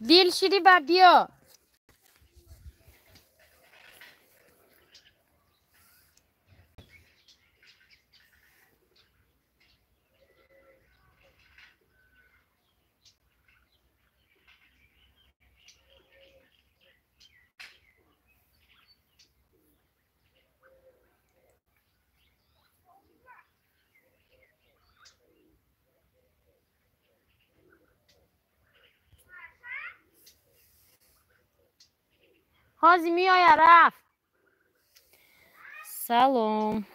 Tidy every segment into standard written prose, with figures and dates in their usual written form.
دلشیری با بیا. هازی میای رفت. سلام.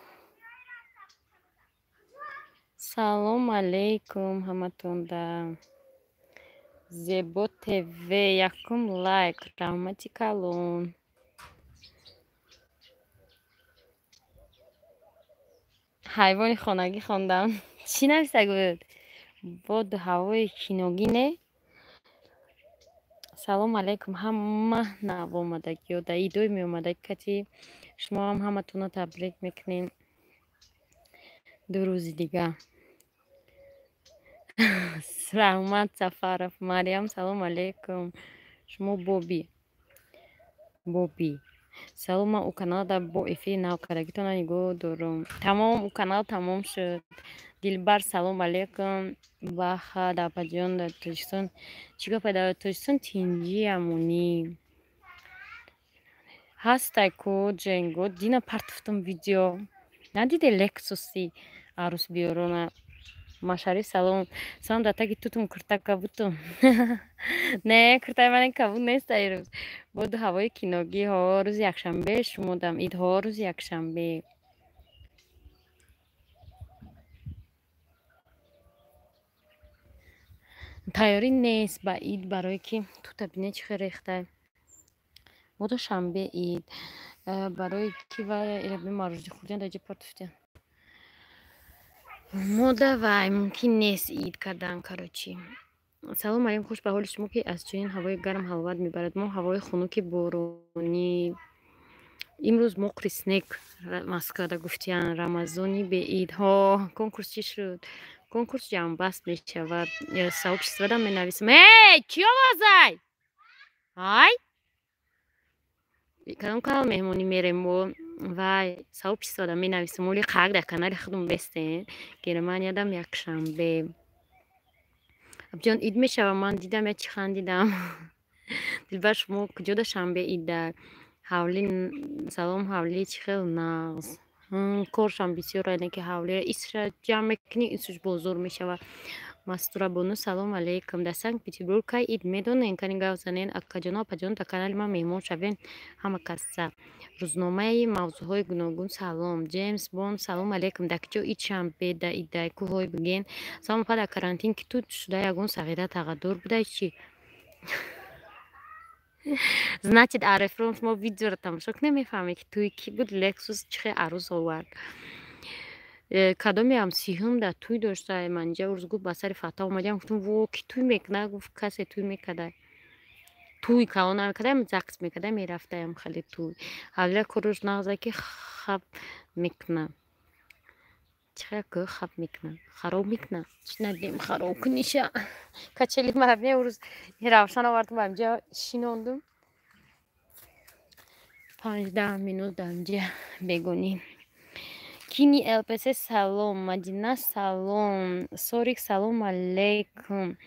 سلام علیکم همتون دا. زیبا تیوی یکم لایک رحمتی کلون. حیوان خانگی خوندم. چی نویسته بود؟ باد هوای کینوگینه. سلام علیکم همه نوامدگی و ایدوی می اومده کتی شما هم همتون رو تبریک میکنین 2 روز دیگه. رحمت سفرف مریم سلام علیکم. شما بوبی سلام. من او کانال در با افی نو کرگیتون نگو دارم. تمام او کانال تمام شد. دلبر سلام علیکم. باخا دابا جان در تجسون چیکار پیدا تجسون تینجی امونی هسته کو جنگو دینا پرتفتم ویدیو ندیده لکسوسی عروس بیارونه ماشاری سلام سلام داتاگی توتون کرتا کبوتم. نه کرتای من کبوت نیست ایروز. بود هوای کینوگی ها روز یکشنبه شمودم. اید ها روز یکشنبه. تیاری نیست با اید برای که تو تبینه چی ریخته. بود شنبه اید برای کی و ایربی ماروزی خوردن داجی پرتفتن. مودا وای ممکن نیست اید کردن کاروچی. سلام مریم خوش به حال شما که از چنین هوای گرم حلوت میبرد. ما هوای خنک بارونی امروز مقرسنک مسکادا گفتیان رمضانی به عید ها کنکورس چی شد؟ کنکورس جنبست می شود. سوپ استفاده می نویسم. هی چی آوازای؟ های کدام کار مهمونی میریم و سوپ استفاده می نویسم. ولی خاک در کنار خودم بستین که من یادم یک شنبه جان اید می شود. من دیدم یا چی خندیدم. دلبر شما کجا در شنبه اید در حولی سلام حولی چی خیلی ناز کارشم بسیار اینه که حولی ایش را جمع کنی ایشش بزرگ می شود. مستورا بونو سلام علیکم. در سنگ پیتربورگ که اید میدون این کنین گوزنین اکا جان اپا جان تا کانال ما مهمون شوین همه کسا روزنامه موضوع های گوناگون سلام. جیمز بون سلام علیکم. در کجا اید شنبه در اید در کوهای بگین سلام پا در کرانتین که تو شده یگون صغیره تغدر بوده چی значит арефронт ما ویدیو رو تماشا کنیم میفهمیم که توی کی بود لکسوس چه عروس آورد. کدامی هم سیهم در توی داشته منجا ورز گفت بسر فتا اومدیم گفتم وو کی توی میکنه گفت کسی توی میکده توی کلان نمیکده هم زکس میکده میرفته هم خیلی توی حالا کروش نغزه که خب میکنه چه که خب میکنه خراب میکنه چی ندیم خراب کنیشه کچلی مربنه ورز روشن آوردم با همجا شینوندم 15 minut önce بگونی کینی الپس سلام مدینه سلام سوریک سلام علیکم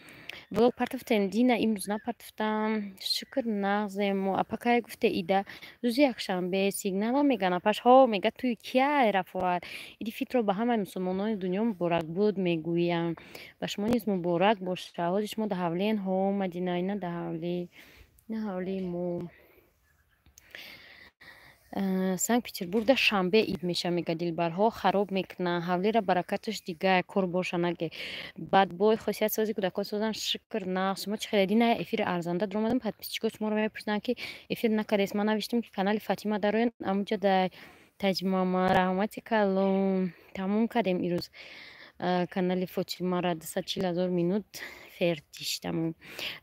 بلوگ پرتفتن دینا امروز نپرتفتم شکر نغزم و اپاکای گفته ایده روز یکشنبه سیگنال میگن اپاش ها میگه توی کیه رفوار ایدی فیت رو به همه مسلمانان دنیا مبارک بود میگویم و شما نیز مبارک باشه حالش ما ده حولین ها مدینه اینا ده حولی نه حولی مو سنگ پیتربورگ شنبه اید میشه میگه دلبرها خراب میکنه حولی را برکتش دیگه کور باشه نگه بعد بای خاصیت سازی کودکان سازن شکر نه شما چه خیلی نه افیر ارزنده در اومدم پد پیچ شما رو میپرسن که افیر نکرد اسم نوشتم که کانال فاطمه دارین اونجا در تجمع رحمتی کلام تموم کردیم ایروز کانال فاطمه را 240,000 minut fertig tamam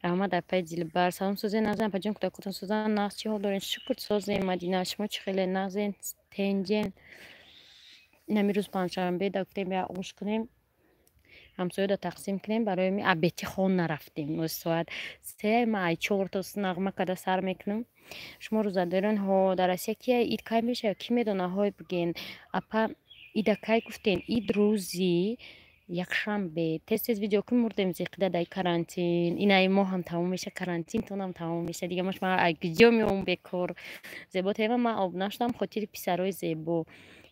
رحمت در پای دلبر سلام سوزه نازن پجان کودکان سوزن ناز چی ها دارین شکر سوزه مدینه شما چه خیلی نازن تنجن نمیروز پنجشنبه دکتر بیا اوش کنیم ҳамсояда тақсим кунем. барои ми абети хон нарафтем. оз соат 3 ма ай 4 та нағма када сар мекунам. шумо рӯзадорон ҳо дар Россия кия ид кай мешавад? Ки медона? ҳой бигин. апа ида кай гуфтен? ид рӯзи якшанбе. Тез видео кун мурдем зиқида дай карантин. Инай мо ҳам тамом меша, карантинтонам тамом меша. Дига мош ма ай куҷо меом бекор. Зебо тема ма обна шудам хотири писарои зебо.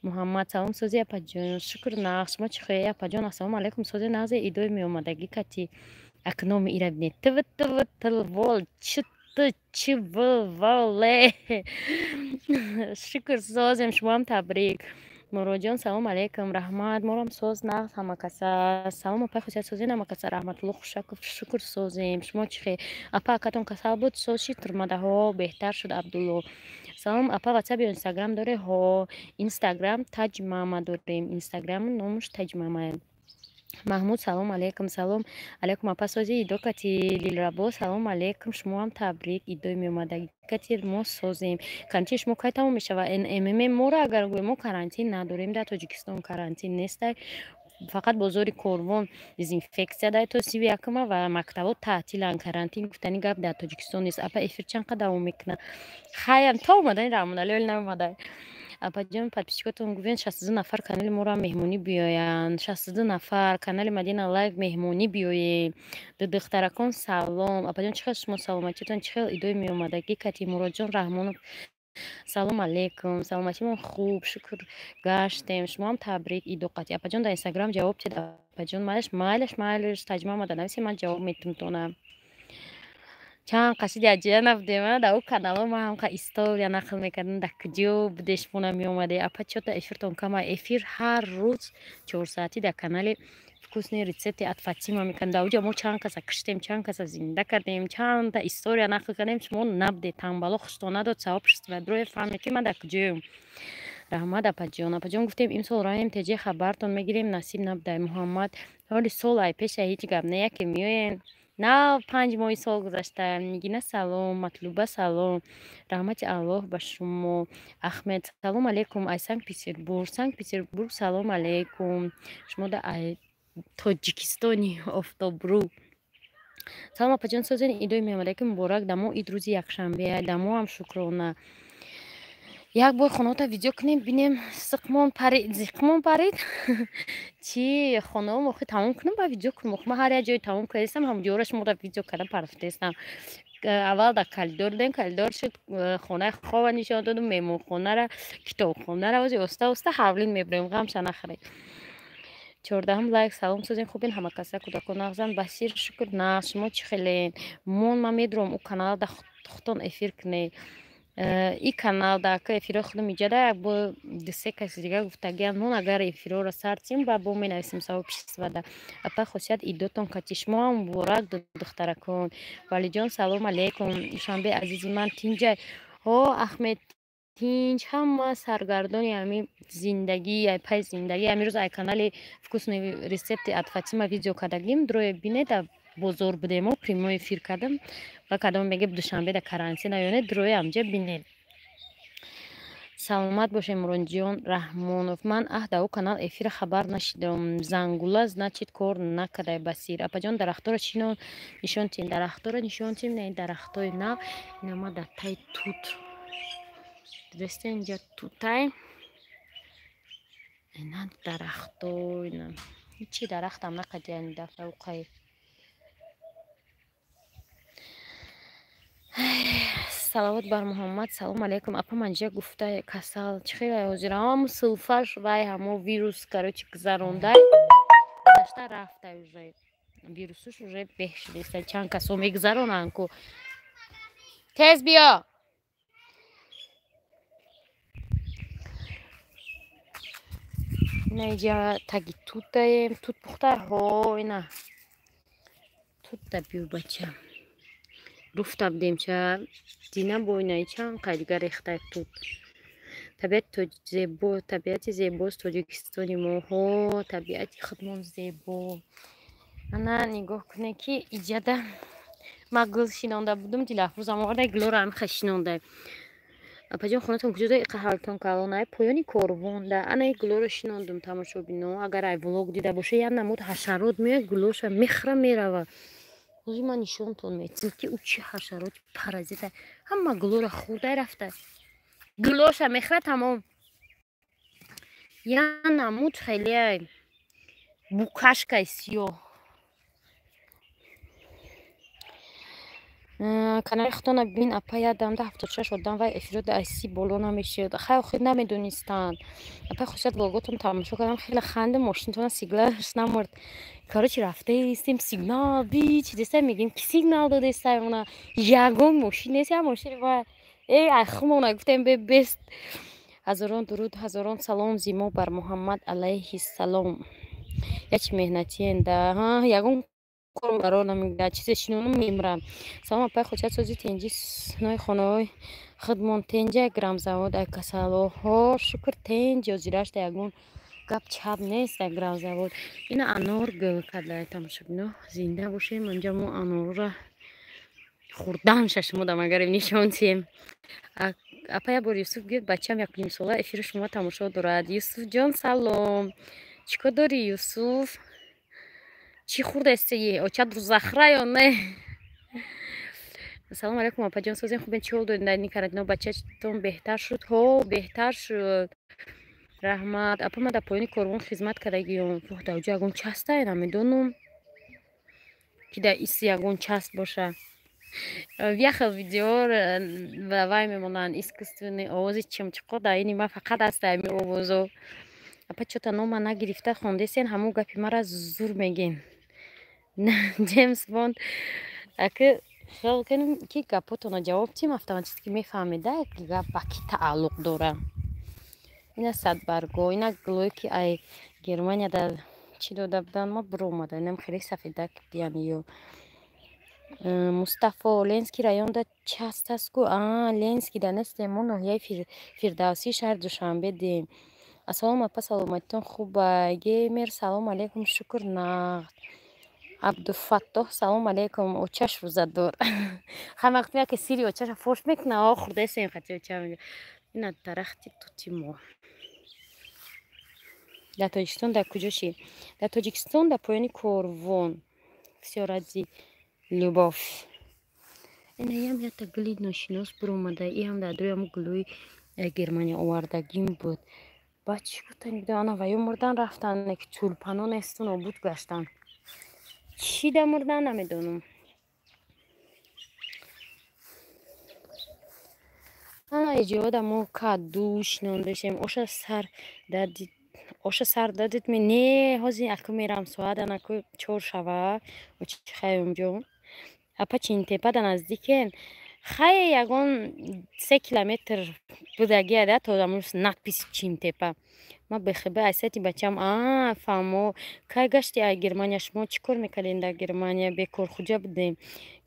Муҳаммад салом сози апаҷон. Шукр нақш. Мо чӣ хоҳе апаҷон? Ассалому алайкум. сози нағзе идой меомадаги кати акноми ира бинед. Тв чи воле. Шукр созем. Шумоам табрик. Муроҷон салом алейкум. Раҳмат. Морам соз нағз ҳамакаса. Салом апа хусият сози намакаса. Раҳматулло хушаков. Шукр созем. Шумо чӣ хе? Апа акатон касал буд соз шид турмадаҳо беҳтар шуд Абдулло. салом апа ватсап ё инстаграм доре ҳо? Инстаграм таҷ мама дорем. Инстаграм номуш таҷ мама. Маҳмуд салом алейкум. Салом алейкум апа сози идо кати дилрабо. Салом алейкум. шумоам табрик. идои меомадаги кати мо созем. карантин шумо кай тамом мешава? мм моро агар гӯем мо карантин надорем. дар тоҷикистон карантин нестай. фақат бозори Корвон дезинфексия дай то 31 ва мактабот таътилан. карантин гуфтани гап дар тоҷикистон нест. апа эфир чанд қадр давом мекуна? хайр то омадани рамоналӣ оли наомадай. апаҷон подписчикотон гуфтен 62 нафар канали моро меҳмонӣ биёянд. 62 нафар канали Мадина лайв меҳмонӣ биёем. духтаракон салом. апаҷон чӣ хел шумо саломатитон? чӣ хел идои меомадаги кати Муроҷон Раҳмонов салом алейкум. саломатимон хуб шукр гаштем. шумоам табрик идо кати. апаҷон дар инстаграм ҷавоб тед. апаҷон майлаш таҷма омада нависе ман ҷавоб метунтонам. чанд қасиди аҷия нафдема дар у канало ма ҳамқа история нақл мекардам дар куҷо будеш бона меомаде. апа чота эфиртон кама? эфир ҳар рӯз 4 саатӣ дар канали вкусни рецепти от Фатима мекардем. дар уҷа мо чанд каса киштем, чанд каса зинда кардем, чанда история нақл кардем. шумо набде танбало хустона дод савоб шуд дрои фаҳме ки ман дар куҷоям. раҳмат апаҷон. апаҷон гуфтем имсол раем теҷи хабартон мегирем насиб набудай. муҳаммад ҳоли сол ай пеша ҳеҷ гап не яке меоен на 5 моҳи сол гузашта. нигина салом. матлуба салом. раҳмати аллоҳ ба шумо. ахмед салом алейкум. ай санкт петербург салом алейкум. шумо да ай тоҷикистони офтобрӯ. салом апаҷон созени идои меомадаки муборак. дамо ид рӯзи якшанбе. дамо ҳам шукрона. як бор хонаота видео кунем бинем. зиқмон парид чи хонао мохи тамом кунам ба видео кунам. ма ҳар як ҷои тамом кардам ҳамҷора шуморо видео кардам парафтестам. аввал дар калидор дем. калидор шуд хонаи хова нишон додам. меҳмонхонара китобхонара ози оста оста ҳавлин мебарем. ғамша нахӯред. 14 лайк. салом созен хубин ҳамакаса кӯдакон нағзан. басир шукр нағз. шумо чӣ хелен? мон ман медурам у канал да худтон эфир кунед. и канал дака эфиро худам иҷада як бо дусе каси дига гуфтагиам мон агар эфироро сартим ба бо менависим савоб писвада. апа хусият идотон кати шумо ҳам муборак духтаракон. валиҷон салом алейкум. шанбе азизи ман тинҷай. ҳо ахмед тинҷ ҳама саргардони ҳами зиндагӣ ай пай зиндагӣ ҳамирӯз ай канали вкусни рецепти от Фатима видео кардагим дрое бинеда бозор будемо прямой эфир кардам ва кадом мега душанбе да карантина ёне дрое амҷа бинед. саломат бошем Муроҷон Раҳмонов. ман да у канал эфира хабар нашидам. зангула значит кор накардай басир. апаҷон дарахтора чӣ нишонтем? дарахтора нишонтем не дарахтои нав инама дар тай тут дуресте инҷа тутай ина дарахтой на ҳичи дарахтам накадияни дафъа уқай. салавот бар муҳаммад. салом алейкум. апа манҷа гуфта касал чӣ хеле ҳозир ҳамамо силфаш вай ҳамо вирус короче гузарондай гузашта рафта уже вирусуш уже беҳ шудеста. чанд касо мегузаронанд ку тез биё. наиҷа таги тут даем. тут пухтар ҳо ина тут да биё бача руфта будемча дина бойнаи чанд қайдига рехтай тут. табиати зебост тоҷикистони моҳо. табиати худмон зебо. ана нигоҳ кунед ки иҷада ма гул шинонда будам дилафрӯзам оварда гулоро ҳамиха шинонда. апаҷон хонатон куҷода қаҳватон калонаи поёни корвонда анаи гулоро шинондум тамошобино агар ай влог дида боша як намуд ҳашарот меояд гулоша мехра мерава ҳозир ман нишонтон метизм ки ӯ чӣ ҳашароти паразита ҳама гулора хӯрда рафта гулоша мехра тамом як намуд хелеай букашкай сиёҳ канали худона бин апа ядамда 76 одам вай эфирода айси боло намешед хай охир намедонистан апа хушад влоготон тамошо кардам хеле ханде мошинтона сиглаш намурд короче рафтаистим сигнал би чи деста мегим ки сигнал додеста она ягон мошин нест я мошин ва ай хумона гуфтем бест ҳазорон дуруд ҳазорон салом зимо бар муҳаммад алайҳиссалом яч меҳнатиенда ягон кор баро намегӯяд чизе шинонум мемрам салом апай хоҷат сози тенҷи нои хонаҳои хидмон тенҷа грамзавод ай касалоҳо шукр тенҷ ёзирашда ягон гап чап нест дар грамзавод ина анор гул карда тамошобино зинда бошем онҷа мо анорро хурдан шашмодам агарем нишон тием апа як бор юсуф гирд бачам 1 сола эфири шумо тамошо дорад юсуф салом чӣ кор дорӣ юсуф чӣ хурдасти очат рӯзахра ё не ассалому алайкум апаҷон созем хубен чӣ ҳол доред дар ини карантина бачатон беҳтар шуд ҳо беҳтар шуд раҳмат апа ман дар поёни корвон хизмат кардагиём дар оҷо ягон частае намедонам ки дар ис ягон част боша яхел видеор ба вай мемонанд искусственный овози чимчиқо дар ини ман фақат аст ами овозо апа чота нома нагирифта хондесен ҳамун гапи мара зур мегем ҷеймс бонд ака хел кунем ки гапотона ҷавоб тим автоматически мефаҳмеда гап ба кӣ тааллуқ дора ина садбарго ина гулое ки ай германия дар чӣ дода буданд ма биромада инам хеле сафедак дияни ё мустафо ленский районда част аст ку ленский дар нестем мо ноҳияи фирдавсӣ шаҳри душанбе дем ассалому апа саломатитон хуба геймер салому алейкум шукр нағд абдуфаттоҳ салому алейкум очаш рӯзадор хамақтия ки сири очаша фош мекуна хурдасем хати оча мега ина дарахти тути мо дар тоҷикистон дар куҷоши дар тоҷикистон дар поёни корвон всё ради любовь инаям ята гули ношинос биромада иам дар дуям гулӯи германия овардагим буд баъд чӣ гуфтан ана ваё мурдан рафтан ки тулпано несту нобуд гаштан чӣ да мурдан намедонам ана иҷода мо каду шинон доштем оша сар дадид ме не ҳозир аку мерам соат анаку 4 шава очихаёмҷон апа чинтепа да наздикен хае ягон 3 километр будагиада то амрӯз надпис чинтепа ма бехебе айсати бачам фаҳмо кай гашти ай германия шумо чӣ кор мекардем дар германия бекорхуҷа будем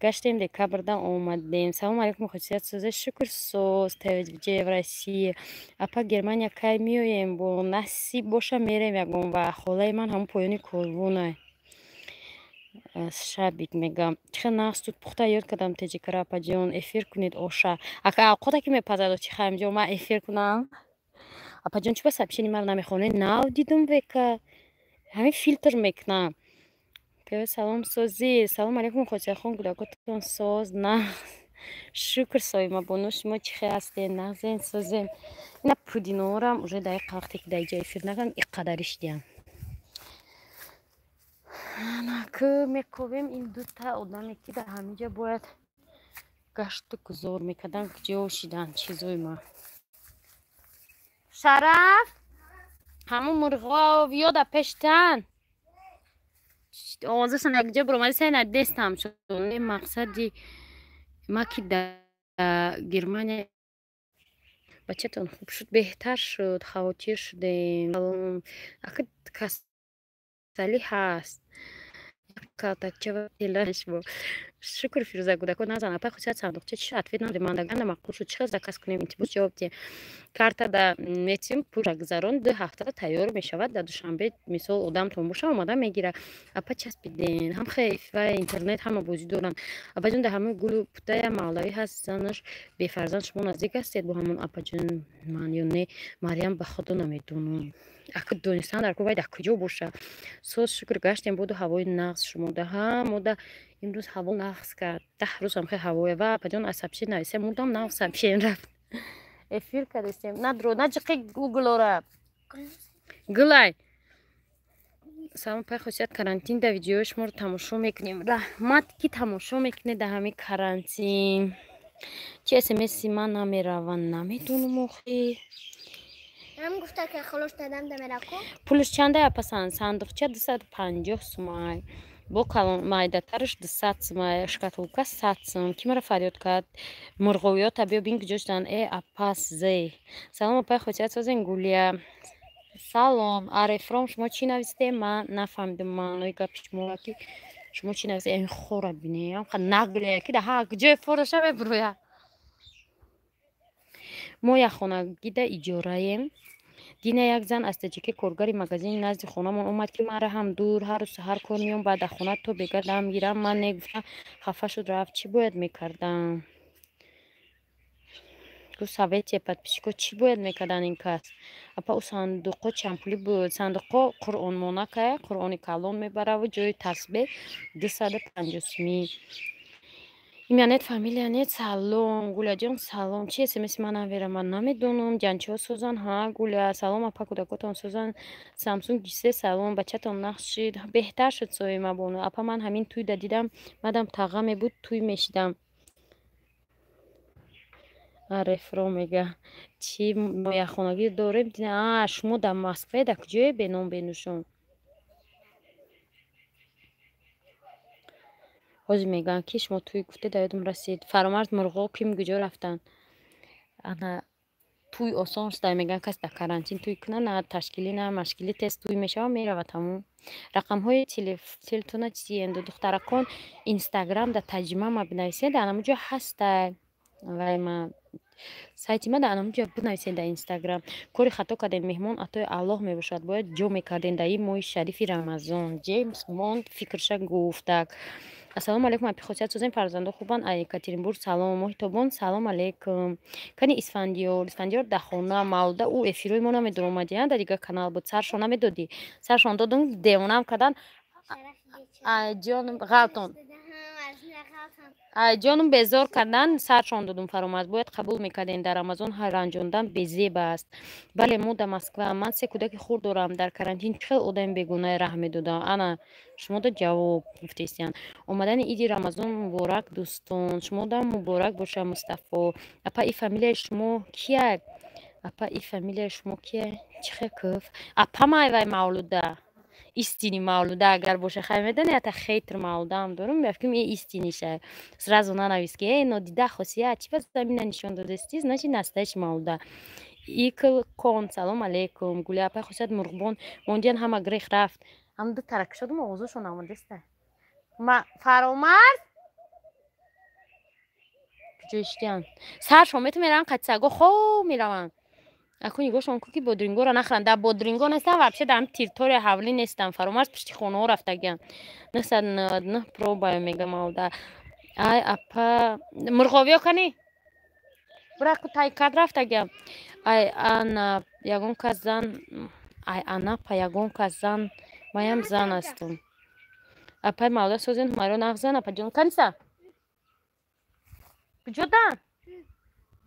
гаштем декабрда омадем салому алейкум хосият соза шукр соз твҷ в россия апа германия кай меоем бо насиб боша мерем ягон ва холаи ман ҳамун поёни корвонай шабик мегам чихел нағз туд пухта ёд кардам теҷикара апаҷон эфир кунед оша ака алқота ки мепазад чихаимҷон ма эфир кунам апаҷон чӯ ба сабшини мар намехонед нав дидум века ҳамин филтр мекунам пиёд салом созӣ салому алейкум хотияхон гудакотон соз нағз шукр соима боно шумо чӣ хел ҳастед нағзен созем ина пудиноорам уже дар як вақте ки дар иҷо эфир накардам иқадариш диям анаку мековем ин дута одаме ки дар ҳаминҷа бояд гашту гузор мекарданд куҷо шиданд чизои ма шараф ҳамун мурғиҳо виёда пештан овозашон якҷо биромади сайна дестам шуд не мақсади ма ки дар германия бачатон хуб шуд беҳтар шуд хавотир шудем ака касалӣ ҳаст калтакча ва телаш бо. Шукр Фирӯза кӯдакон назан апа хусият сандуқча чи ответ наде мандаганда мақбул шуд чихел заказ кунем интибос ҷавоб диҳем карта да метим пура гузарон 2 ҳафта тайёр мешавад да душанбе мисол одамтон боша омада мегира апа часпиден ҳам хеф ва интернет ҳама бозӣ доранд апаҷон да ҳамаи гулу путая мавлавӣ ҳаст занаш бефарзанд шумо наздик ҳастед бо ҳамон апаҷон ман ё не Марьям ба худо намедонам аку донистан дар кувайт дар куҷо боша соз шукр гаштем боду ҳавои нағз шумода ҳа мода имрӯз ҳаво нағз кард 10 рӯз ҳам хе ҳавое ва апаҷон аз сабши нависем мудам нағз сабшиен рафт эфир кардистем надро наҷиқи гуглора гулай салом пай хусият карантин да видеои шуморо тамошо мекунем раҳмат ки тамошо мекунед да ҳамин карантин чи смси ман намераванд намедонам охи هم گفته که خلوش دادم دمیره کو пулиш чанда япасан сандуқча 250 сумай бо калон майдатараш 200 сумай шкатулка 100 сум ки мара фарёд кард мурғовиёта биё бин куҷоштан апас зе салом апай хотият созен гулия салом арефром шумо чӣ нависидем ман нафаҳмидам маънои гапи шуморо ки шумо чӣ нависидем хора бинем нагле ки да ҳа куҷои фороша мебуроя мо як хонагида иҷораем дина як зан аз таҷики коргари магазини назди хонамон омад ки маро ҳам дур ҳаррӯз саҳар кор меём баъд аз хона то бега дам гирам ман негуфтам хафа шуд рафт чӣ бояд мекардам гуфт советия подписчико чӣ бояд мекардан ин кас апа ӯ сандуқо чандпулӣ буд сандуқо қуръонмонакай қуръони калон мебараву ҷои тасбеҳ 250 сумӣ имянет фамилия нет салом гуляҷон салом чи смси манам вера ман намедонам ҷанчиҳо созан ҳа гуля салом апа кӯдакотон созан самсунг гисе салом бачатон нақш шид беҳтар шуд соима бону апа ман ҳамин туйда дидам мадам тағqa мебуд туй мешидам арефро мега чи мо якхонагӣ дорем шумо дар москвае дар куҷое беном бенушон ҳозир мегӯям ки шумо туй гуфтед ёдам расид фаромарз мурғо ким куҷо рафтанд ана туй осон аст мегӯям кас дар карантин туй кунад на ташкилӣ на машкилӣ тест туй мешавад меравад тамом рақамҳои телефона чиенду духтаракон инстаграм да таҷмама бинависед анамуҷо ҳаста вай ма сайти ма да анамуҷо бинависед дар инстаграм кори хато кардем меҳмон атои аллоҳ мебошад бояд ҷо мекардем дар ин моҳи шарифи рамазон ҷеймс бонд фикрша гуфтак ассалому алайкум апи хотият созем фарзандо хубанд а екатеринбург салом моҳитобон салом алейкум кани исфандиёр да хона мавлуда ӯ эфирои мо намедонам омадиан дар дигар канал буд саршон намедодӣ саршон додум девонам кардан ҷонум ғалтон ҷонум безор кардан саршон додум фаромад бояд қабул мекардем дар рамазон ранҷондан безеб аст бале мо дар москва ман 3 кӯдаки хурд дорам дар карантин чӣ хел одами бегунаи раҳ медодам ана шумо да ҷавоб гуфтестиян омадани иди рамазон муборак дӯстон шумо да муборак боша мустафо апа и фамилияи шумо кия апа и фамилияи шумо кия чихеков апа майвай мавлуда истини мавлуда агар боша хай медони ата хейтр мавлудаам дорум мефким е истиниша сразу нанавис ки нодида хосия чи ба замина нишон додасти значит настоящий мавлуда икл кон салом алейкум гуля апа хосият мурғбон мондиян ҳама грех рафт ҳам ду тарак шудум овозошон амодаста ма фаромарз куҷо иштиян саршон мету мераван қатисаго хо мераван аку нигоҳшон ку ки бодрингора нахӯранд дар бодрингор нестан вообще дар территория ҳавлӣ нестан фаромарз пишти хонаҳо рафтагиян 999 пробая мега мавлуда ай апа мурғовиё кани бураку тайкард рафтагиян ай ана ягон кас зан ай анапа ягон кас зан маям зан астум апай мавлуда созен маро нағзан апа ҷон каниса куҷодан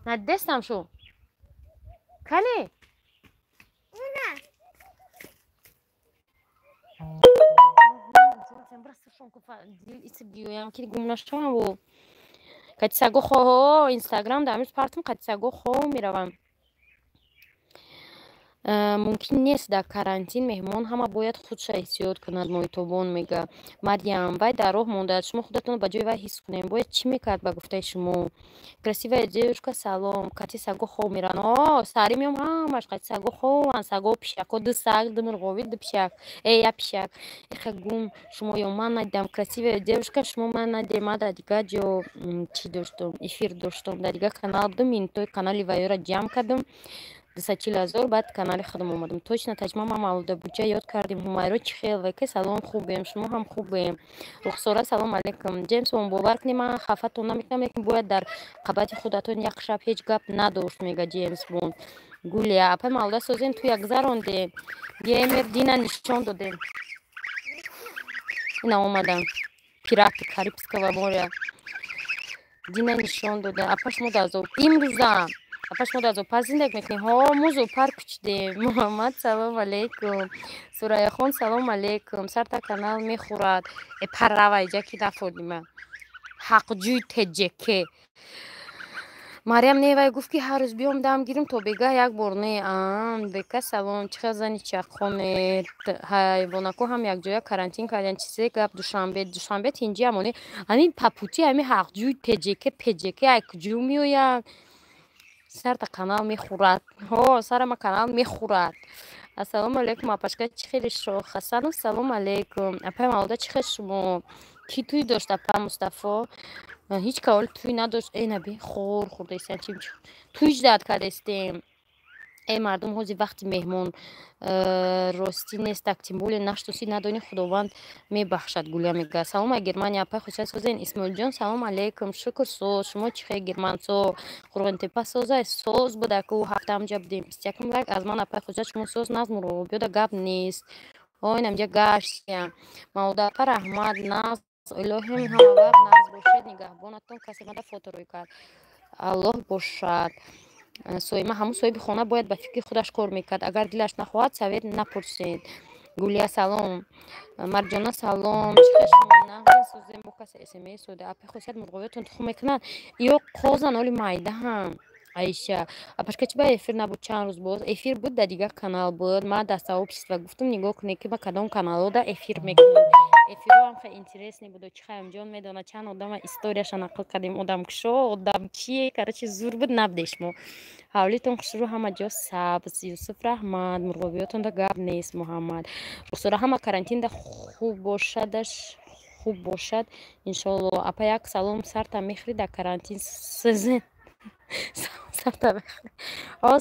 надестам шу кани гумнашаву қатисаго хоҳо инстаграм дар амрӯз партум қатисаго хоҳо меравам мумкин нест дар карантин меҳмон ҳама бояд худша эҳтиёт кунад, моитобон мега. Марьям, вай дар роҳ мондааст, шумо худатонро ба ҷои вай ҳис кунем. Бояд чӣ мекард ба гуфтаи шумо? Красивая девушка, салом. Кати саго хов меран. Сари меом ҳамаш кати саго хован, саго пишако, ду саг, ду мурғови, ду пишак. Я пишак. Эха гум шумо ё ман надидам. Красивая девушка, шумо ман надидем. Ман дар дигар ҷо чӣ доштам? Эфир доштам. Дар дигар канал будам, минутои канали вайёро ҷамъ кардам. 240,000 баъд канали худам омадам. Точно таҷма ма Мавлуда буҷа ёд кардим. Ҳумайро чӣ хел ваке салом хубем. Шумо ҳам хубем. Рухсора салом алейкум. Ҷеймсон бовар кунед ман хафатон намекунам, лекин бояд дар қабати худатон як шаб ҳеҷ гап надошт мега Ҷеймс Бонд. Гулия апа Мавлуда созен ту як заронде. Геймер Дина нишон додем. Ина омадам. Пираты Карибского моря. Дина нишон дода. Апа шумо дазо. Имрӯза апа шумо дар зоопарк зиндагӣ мекунем. Мо зоопарк кучидем. Муҳаммад салом алейкум. Сураяхон салом алейкум. Сарта канал мехӯрад. Парравай ҷаки нафодима. ҳақҷӯй теҷеке. Марьям невай гуфт ки ҳар рӯз биём дам гирим то бега як бор не. Бека салом. Чӣ хел зани чақонед? Ҳайвонако ҳам якҷоя карантин кардем. Чизе гап душанбе тинҷи амоне. Ҳамин папути ҳамин ҳақҷӯй теҷеке пеҷеке ай куҷӯ меояд? Сарта канал мехӯрад. Сарама канал мехӯрад. Ассалому алейкум апашка чӣ хели шо? Хасанов салом алейкум. Апа Мавлуда чӣ хел шумо? Ки туй дошт апа Мустафо? Ҳеҷ каволи туй надошт. Наби хор хурдаистан чим туйҷ дад кардестем. Мардум ҳози вақти меҳмон ростӣ нестак, тим более наштоси надони худованд мебахшад. Гулия мега салом ай Германия апа хусай созен. Исмоилҷон салом алейкум. Шукр соз. Шумо чӣ хел Германсо? Қурғонтепа созай соз буда ку ҳафта амҷа будем. 21 лайк аз ман апа хусай шумо соз наз мурғоб ёда гап нест. Намҷа гаштям. Мавлуда апа раҳмат наз илоҳим ҳама вақт наз бошед нигаҳбонатон касе мада фоторой кард. Аллоҳ бошад. Соима ҳамун соҳиби хона бояд ба фикри худаш кор мекард. Агар дилаш нахоҳад савед напурсед. Гулия салом. Марҷона салом. Чӣ хел шумо? Наҳрин созем бо касе смс сода. Апа хусият мурғоиятон тухм мекунад. Ё қозан оли майда ҳам. Аиша апашка чӣ ба эфир набуд чанд рӯз боз? Эфир буд дар дигар канал буд. Ман дар сообщество гуфтам нигоҳ кунед ки ба кадом каналода эфир мекунем. Эфирҳо ҳам хеле интересный буд. Чихаёмҷон медонад чанд одама историяша нақл кардем. Одамкушо, одамчие, короче зур буд набудеш мо. ҳавлитон хушрӯ ҳама ҷо сабз. Юсуф раҳмат. Мурғобиётонда гап нест. Муҳаммад рухсора ҳама карантинда хуб бошад иншоалло. Апа як салом сарта мехри дар карантин сезен. Сарта мехри.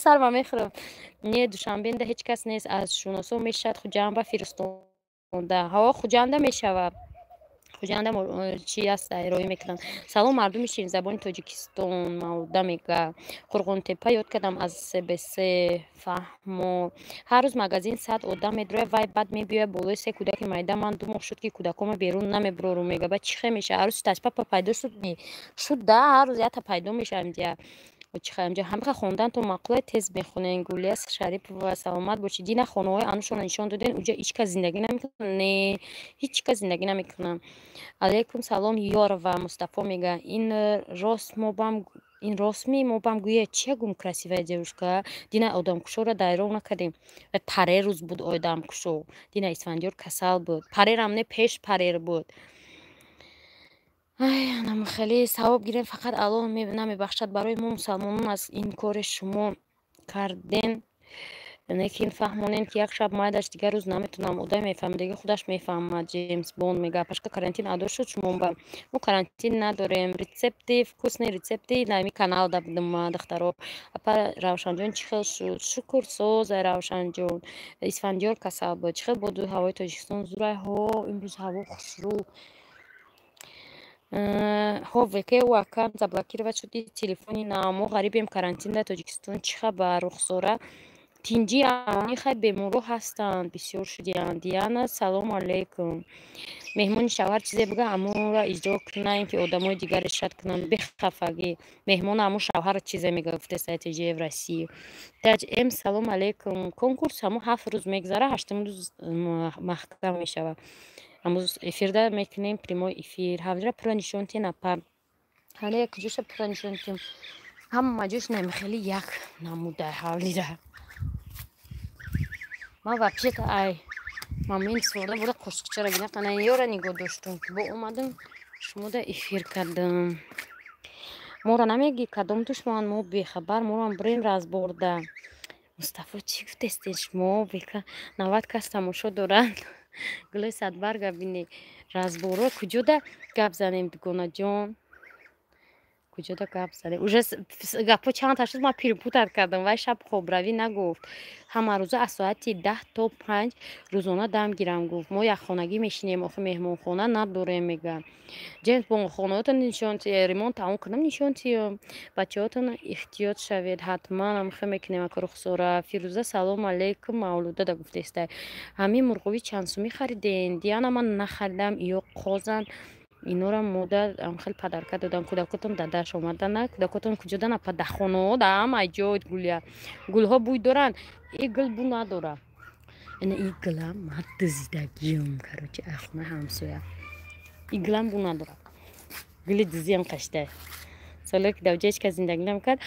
Сарма мехрам. Не душанбенда ҳеҷ кас нест аз шуносо мешавад хуҷанда фиристонда. Хуҷанда мешавад. хуҷанда чӣ аст айроӣ мекунам. Салом мардуми ширинзабони Тоҷикистон. Мавлуда мега Қурғонтепа ёд кардам аз СБС фаҳмо. Ҳар рӯз магазин 100 одам медрояд вай баъд мебиёяд болои 3 кӯдаки майда. Ман 2 моҳ шуд ки кӯдакома берун намебурорум мега. Ба чӣ хел меша? Ҳар рӯз тачпапа пайдо шуд да ҳар рӯз ята пайдо мешавамҷа. чихаямҷа ҳамиқа хондантон мақолаи тез мехонен. Гулия Шарипова саломат бошед. Дина хонаҳои анушона нишон доден. Уҷа ҳеҷ кас зиндагӣ намекунад? Не, ҳеҷ кас зиндагӣ намекунад. Алейкум салом Ёрова. Мустафо мега ин ростми мо бам гӯя чия гум красивая девушка. Дина одамкушоро дайрон накардем. Паре рӯз буд одамкушо. Дина Исфандиёр касал буд. Парерам не пеш парер буд. Хеле савоб гирем фақат Аллоҳ намебахшад. Барои мо мусалмонон аз ин кори шумо карден лекин фаҳмонем ки як шаб майдаш дигар рӯз наметунам. Одай мефаҳмидагӣ худаш мефаҳмад. Ҷеймс Бонд мега пашка карантин адо шуд шумо ба мо карантин надорем. Рецепти вкусни рецепти на ҳамин канал дадам духтаро. Апа Равшанҷон чӣ хел шуд? Шукр соза Равшанҷон. Исфандиёр касал буд. Чӣ хел боду ҳавои Тоҷикистон зурай? Имрӯз ҳаво хушрӯ. веке у аккаунт заблокировать шуди телефони намо ғарибем карантин дар Тоҷикистон. Чӣ хабар? Рухсора тинҷи амони хай беморо ҳастанд. Бисёр шудиянд. Диана салом алейкум. меҳмони шавҳар чизе бига амонро иҷро кунаем ки одамои дигаре шад кунанд. Бехафагӣ меҳмон амон шавҳар чизе мега гуфте стратегия в России. Таҷ салом алейкум. Конкурс ҳамон 7 рӯз мегзара 8 рӯз маҳкам мешавад. амрӯз эфирда мекунем прямой эфир. ҳавлира пурра нишонтен апа. ҳале куҷоша пурра нишонтем. ҳама ҷош намехели як намуда ҳавлира. ما вообще-то ай мамин сворда буда қошқчара гина қана ёра нигоҳ доштум ки бо омадам шумода эфир кардам. Мора намеги кадом душман мо бехабар морам брем разборда. Мустафо чӣ гуфтестен шумо бека 90 кас тамошо доранд. Гулои Садбарга бинӣ разборо куҷода гап занем дугонаҷон. Куҷода гап занем. Уже гапҳо чандта шуд ман пирпутар кардам. Вай шаб хобравӣ нагуфт. Ҳама рӯза аз соати 10 то 5 рӯзона дам гирам гуфт. Мо якхонагӣ мешинем охи меҳмонхона надорем мега. Ҷеймс бо хонаотон нишон тиё ремонт тамом кардам нишон тиё. Бачаҳотон эҳтиёт шавед ҳатман амхе мекунем ака Рухсора. Фирӯза салом алейкум Мавлуда да гуфтестай. Ҳамин мурғови чанд сумӣ хариден? Диана ман нахаридам ё қозан. Инора модар хел падарка додан кӯдакотон дадаш омадана кӯдакотон куҷодана падахоно да ҳамаи ҷой гуля гулҳо бӯй доранд и гул бӯ надора ина и гулам ман дузидагиём карочи ахона ҳамсоя и гулам бӯ надора гули дузиям қаштай соле ки давҷаечка зиндагӣ мекард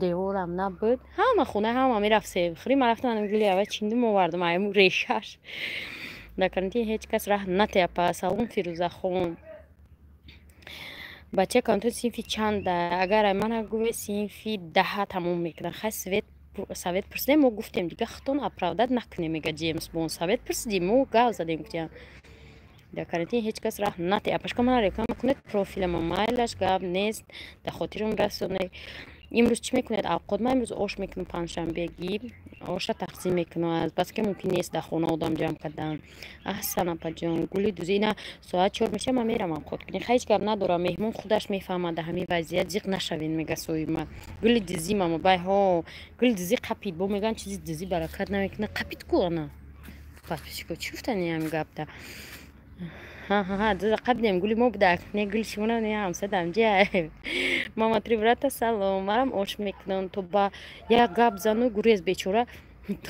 деворам набуд ҳама хона ҳама мерафт сехӯри ман рафтам ани гули ава чиндум овардам айму решаш дар карантин ҳеҷ кас раҳ натеяпа салом Фирӯзахон бача карантин синфи чанда агар мана гӯе синфи 10 тамом мекунад хай совет пурсидем мо гуфтем дига хитон оправдат накунем мега Ҷеймс Бонд совет пурсидем мо гав задем гуфтем дар карантин ҳеҷ кас раҳ натеяпа пашка мана реклама кунед профилама майлаш гап нест дар хотирам расонед имрӯз чӣ мекунед авқот ман имрӯз ош мекунам панҷшанбегӣ ошро тақсим мекунам баске мумкин нест дар хона одам ҷамъ кардан аҳсан апаҷон гули дузина соат 4 меша ман мерам авқот кунем ҳеҷ гап надорам меҳмон худаш мефаҳмад дар ҳамин вазъият зиқ нашавен мега соҳима гули дузи мама байҳо гули дузи қапид бо меган чизи дузи баракат намекунад қапид ку ана подписчико чӣ гуфтани ҳамин гапта дуза қабдем гули мо будак не гули шумо не ҳамсадам ҷа мама трибрата салом марам ош мекунам то ба як гап зану гурез бечора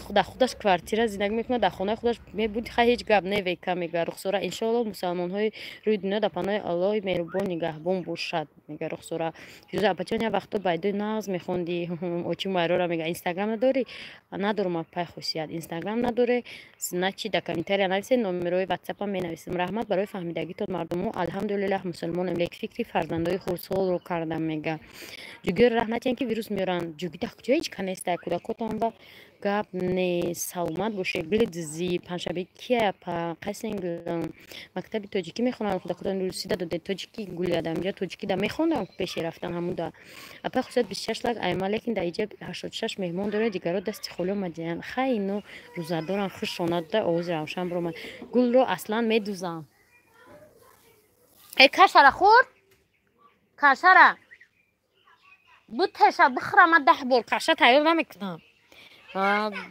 дар худаш квартира зиндагӣ мекунад дар хонаи худаш мебуд хай ҳеҷ гап невека мега Рухсора иншоалло мусалмонҳои рӯи дунё дар паноҳи Аллоҳи меҳрубон нигаҳбон бошад мега Рухсора фирӯза апачон як вақто байдои нағз мехонди очи майрора мега инстаграм надорӣ надорум апай хусият инстаграм надоре начи дар комментария нависе номерои ватсапам менависам раҳмат барои фаҳмидагитон мардумо алҳамдулиллаҳ мусулмонем лек фикри фарзандои хурдсолро кардам мега ҷугиёро раҳ натиҳем ки вирус меёранд ҷуги дар куҷо ҳеҷ канестай кӯдакотон ба гап не саломат бошед гули дузи панҷшабе кияпа қайсен мактаби тоҷикӣ мехонам кӯдакотон русида додед тоҷикӣ гулия дамҷа тоҷикӣ да мехондам пеше рафтан ҳамуда апа хусият 26 лак айма лекин дар иҷа 86 меҳмон доред дигаро дасти холӣ омадиянд хай ино рӯзадорам хушонад да овози равшан биромад гулро аслан медузам эй кашара хурд кашара бутеша бихрама 10 бор каша тайёр намекунам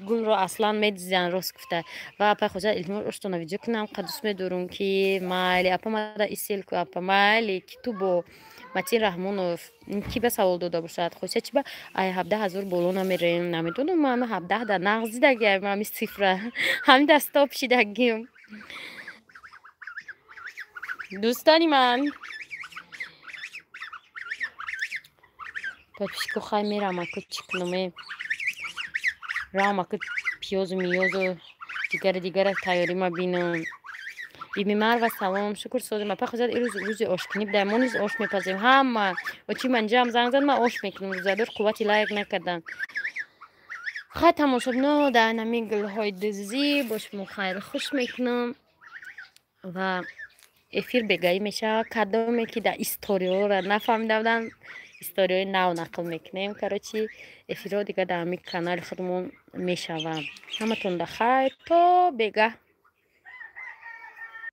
гулро аслан медузян рост гуфта ва апа хоза илтимос оштона видео кунам қадус медорум ки майли апа мада исилку апа майли ки ту бо Матин Раҳмонов ки ба савол дода бошад хосия чи ба ай 17,000 боло намерем намедонам ман 17 да нағзидагиам ами цифра ҳамин да стоп шидагиам дӯстони ман подписчико хай мерам аку чӣ кунаме рам аку пиёзу миёзу дигара тайёрӣ мабинам биби Марва салом шукр созим апа хозад рӯзи ошкунӣ буда мо низ ош мепазем ҳама очи ман ҷамъ занг зад ман ош мекунам рӯзадор қуввати лайк накардан хай тамошобино дар намин гулҳои дузӣ бо шумо хайру хуш мекунам ва эфир бегаӣ мешавад кадоме ки дар историёро нафаҳмида будам историёи нав нақл мекунем карочи эфирҳо дигар дар ҳамин канали худмон мешавад ҳаматон да хайр то бега